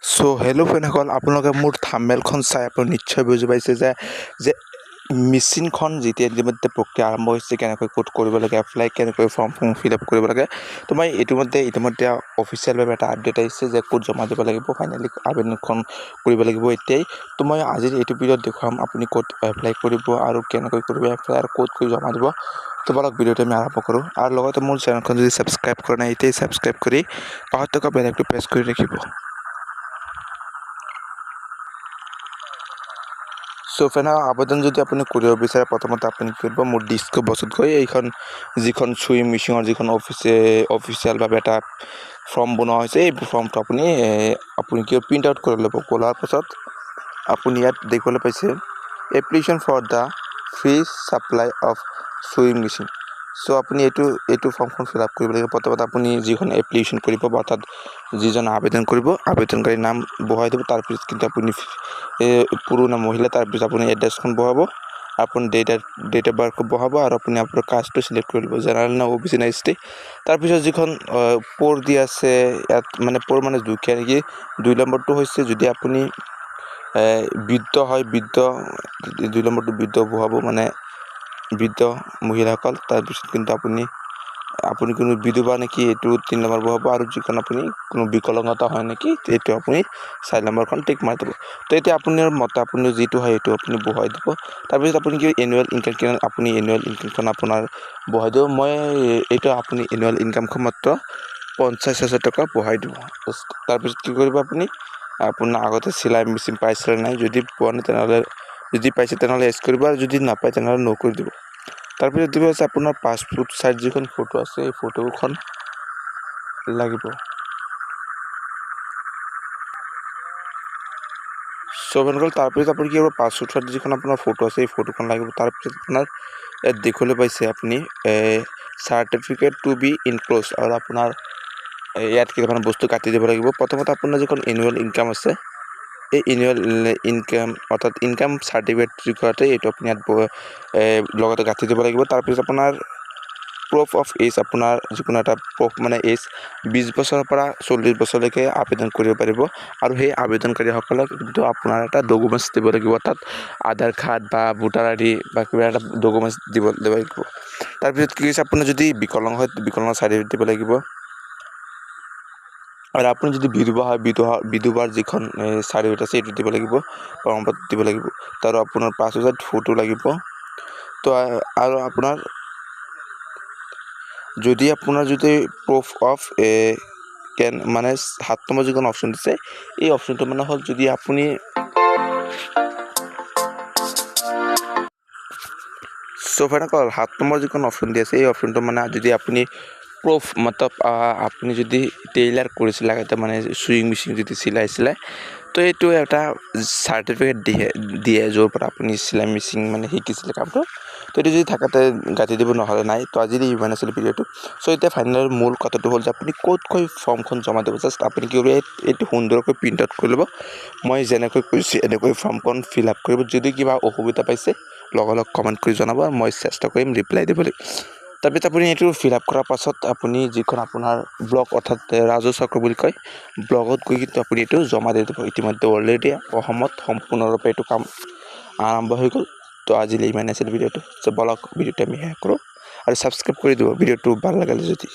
So hello' ফ্ৰেণ্ডসকল, আপোনালোকে মোৰ থাম্বনেইলখন চাই আপুনি নিশ্চয় বুজি পাইছে যে মেচিনখন যেতিয়া ইতিমধ্যে প্ৰক্ৰিয়া আৰম্ভ হৈছে, কেনেকৈ ক'ত কৰিব লাগে, এপ্লাই কেনেকৈ ফৰ্ম ফিল আপ কৰিব লাগে। তো মই ইতিমধ্যে অফিচিয়েলভাৱে এটা আপডেট আহিছে যে ক'ত জমা দিব লাগিব, ফাইনেলি আবেদনখন কৰিব লাগিব এতিয়াই। তো মই আজিৰ এইটো ভিডিঅ'ত দেখুৱাম আপুনি ক'ত এপ্লাই কৰিব আৰু কেনেকৈ কৰিব এপ্লাই আৰু ক'ত কৰি জমা দিব। তো বলক ভিডিঅ'টো আমি আৰম্ভ কৰোঁ। আৰু লগতে মোৰ চেনেলখন যদি ছাবস্ক্ৰাইব কৰা নাই এতিয়াই ছাবস্ক্ৰাইব কৰি কাষত থকা বেল আইকনটো প্ৰেছ কৰি ৰাখিব। সো ফ্ৰেণ্ডসকল, আবেদন যদি আপুনি কৰিব বিচাৰে, প্ৰথমতে আপুনি কি কৰিব, মোৰ ডিছক্ৰিপশ্যনত গৈ এইখন যিখন চুইং মেচিনৰ যিখন অফিচিয়েলভাৱে এটা ফৰ্ম বনোৱা হৈছে, এই ফৰ্মটো আপুনি কি প্ৰিণ্ট আউট কৰি ল'ব। খোলাৰ পাছত আপুনি ইয়াত দেখিবলৈ পাইছে application for the free supply of sewing machine. So' আপুনি এইটো ফৰ্মখন ফিল আপ কৰিব লাগিব। প্ৰথমতে আপুনি যিখন এপ্লিকেশ্যন কৰিব বা অৰ্থাৎ যিজন আবেদন কৰিব, আবেদনকাৰীৰ নাম বহাই দিব। তাৰপিছত কিন্তু আপুনি পুৰুনা মহিলা, তাৰপিছত আপুনি এড্ৰেছখন বহাব, আপুনি ডেট অফ বাৰ্থ বহাব আৰু আপুনি আপোনাৰ কাষ্টটো চিলেক্ট কৰি ল'ব, জেনেৰেল না OBC না ST। তাৰপিছত যিখন পৰ দি আছে ইয়াত, পৰ দুখীয়া নেকি। 2 নম্বৰটো হৈছে যদি আপুনি বৃদ্ধ হয়, 2 নম্বৰটো বৃদ্ধ বহাব, বৃদ্ধ মহিলাসকল। তাৰপিছত কিন্তু আপুনি কোনো বিধৱা নেকি, এইটো 3 নম্বৰ বহাব, আৰু যিখন আপুনি কোনো বিকলাংগতা হয় নেকি, এইটো আপুনি 4 নম্বৰখন টিক মাৰি দিব। তো এতিয়া আপোনাৰ মতে আপুনি যিটো হয় এইটো আপুনি বহাই দিব। তাৰপিছত আপুনি কি এনুৱেল ইনকাম, আপুনি এনুৱেল ইনকামখন আপোনাৰ বহাই দিব। এইটো আপুনি এনুৱেল ইনকামখন মাত্ৰ 50,000 টকা বহাই দিব। তাৰপিছত কি কৰিব, আপোনাৰ আগতে চিলাই মেচিন পাইছিলে নাই, যদি পোৱা নাই তেনেহ'লে, যদি পাইছে তেনেহ'লে এছ কৰিব, আৰু যদি নাপায় তেনেহ'লে ন' কৰি দিব। তাৰপিছত দিব আছে আপোনাৰ পাছপোৰ্ট চাইজ যিখন ফটো আছে, এই ফটোখন লাগিব। তাৰপিছত আপুনি কি কৰিব, পাছপোৰ্ট চাইজ যিখন আপোনাৰ ফটো আছে, এই ফটোখন লাগিব। তাৰপিছত আপোনাৰ ইয়াত দেখিবলৈ পাইছে আপুনি চাৰ্টিফিকেট টু বি ইনক্ল'জ, আৰু আপোনাৰ ইয়াত কেইটামান বস্তু কাটি দিব লাগিব। প্ৰথমতে আপোনাৰ যিখন এনুৱেল ইনকাম আছে, এই এনুৱেল ইনকাম অৰ্থাৎ ইনকাম চাৰ্টিফিকেট যিটো এইটো আপুনি ইয়াত লগতে কাটি দিব লাগিব। তাৰপিছত আপোনাৰ প্ৰুফ অফ এজ, আপোনাৰ যিকোনো এটা প্ৰুফ, এজ 20 বছৰৰ পৰা 40 বছৰলৈকে আবেদন কৰিব পাৰিব। আৰু সেই আবেদনকাৰীসকলক কিন্তু আপোনাৰ এটা ডকুমেণ্টছ দিব লাগিব, তাত আধাৰ কাৰ্ড বা ভোটাৰ ID বা কিবা এটা ডকুমেণ্টছ দিব লাগিব। তাৰপিছত কি হৈছে, আপোনাৰ যদি বিকলাংগ হয়, বিকলাংগ চাৰ্টিফিকেট দিব লাগিব। আৰু আপুনি যদি বিধৱা হয়, বিধৱাৰ যিখন চাৰ্টিফিকেট আছে এইটো দিব লাগিব, প্ৰমাণপত্ৰ দিব লাগিব। তাৰ আপোনাৰ পাছপোৰ্ট ফটো লাগিব। তো আৰু আপোনাৰ যদি প্ৰুফ অফ 7 নম্বৰ যিখন অপশ্যন দিছে, এই অপশ্যনটো হ'ল যদি আপুনি ফ্ৰেণ্ডসকল 7 নম্বৰ যিখন অপশ্যন দি আছে, এই অপশ্যনটো যদি আপুনি প্ৰুফ আপুনি যদি টেইলাৰ কৰিছিলে আগতে, চুইং মেচিন যদি চিলাইছিলে, তো এইটো এটা চাৰ্টিফিকেট দিয়ে য'ৰ পৰা আপুনি চিলাই মেচিন শিকিছিলে কামটো। তো এইটো যদি থাকাতে গাঁঠি দিব, নহ'লে নাই। তো আজি ইমান আছিলে ভিডিঅ'টো। চ' এতিয়া ফাইনেল মূল কথাটো হ'ল যে আপুনি ক'তকৈ ফৰ্মখন জমা দিব। জাষ্ট আপুনি কি কৰিব, এইটো সুন্দৰকৈ প্ৰিণ্ট আউট কৰি ল'ব। মই যেনেকৈ কৈছোঁ এনেকৈ ফৰ্মখন ফিল আপ কৰিব। যদি কিবা অসুবিধা পাইছে লগালগ কমেণ্ট কৰি জনাব, মই চেষ্টা কৰিম ৰিপ্লাই দিবলৈ। তাৰপিছত আপুনি এইটো ফিল আপ কৰাৰ পাছত আপুনি যিখন আপোনাৰ ব্লগ অৰ্থাৎ ৰাজু চক্ৰ বুলি কয়, ব্লগত গৈ কিন্তু আপুনি এইটো জমা দি দিব। ইতিমধ্যে অলৰেডি অসমত সম্পূৰ্ণৰূপে এইটো কাম আৰম্ভ হৈ গ'ল। তো আজিলৈ ইমান আছিল ভিডিঅ'টো। বলক ভিডিঅ'টো আমি শেষ কৰোঁ, আৰু ছাবস্ক্ৰাইব কৰি দিব ভিডিঅ'টো ভাল লাগিলে যদি।